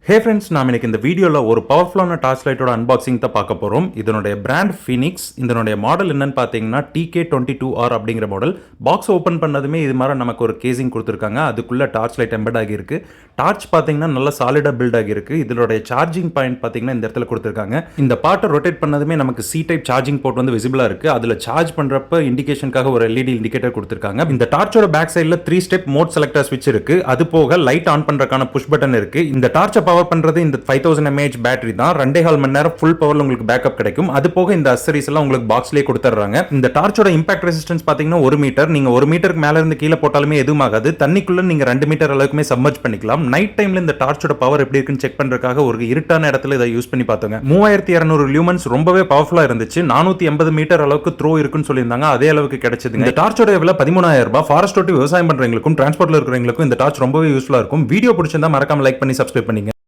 Hey friends, நாம் இன்னைக்கு இந்த வீடியோவில் ஒரு பவர்ஃபுல்லான டார்ச் லைட்டோட அன்பாக்சிங் தான் பார்க்க போகிறோம். இதனுடைய பிராண்ட் ஃபினிக்ஸ். இதனுடைய மாடல் என்னன்னு பார்த்தீங்கன்னா TK22R அப்படிங்கிற மாடல். பாக்ஸ் ஓப்பன் பண்ணதுமே இது மாதிரி நமக்கு ஒரு கேசிங் கொடுத்துருக்காங்க. அதுக்குள்ளே டார்ச் லைட் எம்பெட் ஆகியிருக்கு. டார்ச் பார்த்தீங்கன்னா நல்லா சாலிடாக பில்ட் ஆகியிருக்கு. இதனுடைய சார்ஜிங் பாயிண்ட் பார்த்தீங்கன்னா இந்த இடத்துல கொடுத்துருக்காங்க. இந்த பார்ட்டை ரொட்டேட் பண்ணதுமே நமக்கு C டைப் சார்ஜிங் போர்ட் வந்து விசிபிளாக இருக்குது. அதில் சார்ஜ் பண்ணுறப்ப இண்டிகேஷனுக்காக ஒரு LED இண்டிகேட்டர் கொடுத்துருக்காங்க. இந்த டார்ச்சோட பேக் சைடில் 3 ஸ்டெப் மோட் செலக்டர் ஸ்விட்ச் இருக்குது. அது போக லைட் ஆன் பண்ணுறதுக்கான புஷ் பட்டன் இருக்குது. இந்த டார்ச்சை பவர் பண்றது இந்த 5000 mAh பேட்டரி தான். 2.5 மணி நேரம் ஃபுல் பவர்ல உங்களுக்கு பேக்கப் கிடைக்கும். அது போக இந்த அக்சசரிஸ் எல்லாம் உங்களுக்கு பாக்ஸ்லயே கொடுத்துறாங்க. இந்த டார்ச்சோட இம்பாக்ட் ரெசிஸ்டன்ஸ் பாத்தீங்கன்னா 1 மீட்டர். நீங்க 1 மீட்டருக்கு மேல இருந்து கீழே போட்டாலுமே எதுவும் ஆகாது. தண்ணிக்குள்ள நீங்க 2 மீட்டர் அளவுக்குமே சப்மர்ஜ் பண்ணிக்கலாம். நைட் டைம்ல இந்த டார்ச்சோட பவர் எப்படி இருக்குன்னு செக் பண்றதுக்காக ஒரு இருட்டான இடத்துல இதை யூஸ் பண்ணி பார்த்தோங்க. 3200 லியூமன்ஸ் ரொம்பவே பவர்ஃபுல்லா இருந்துச்சு. 480 மீட்டர் அளவுக்கு த்ரோ இருக்குன்னு சொல்லியிருந்தாங்க. அதே அளவுக்கு கிடைச்சது. இந்த டார்ச்சோட விலை 13000 ரூபாய். ஃபாரஸ்ட் ஓட்டி விவசாயம் பண்றவங்களுக்கும் டிரான்ஸ்போர்ட்ல இருக்கிறவங்களுக்கும் இந்த டார்ச் ரொம்பவே யூஸ்ஃபுல்லா இருக்கும். வீடியோ பிடிச்சிருந்தா மறக்காம லைக் பண்ணி சப்ஸ்கிரைப் பண்ணிங்க.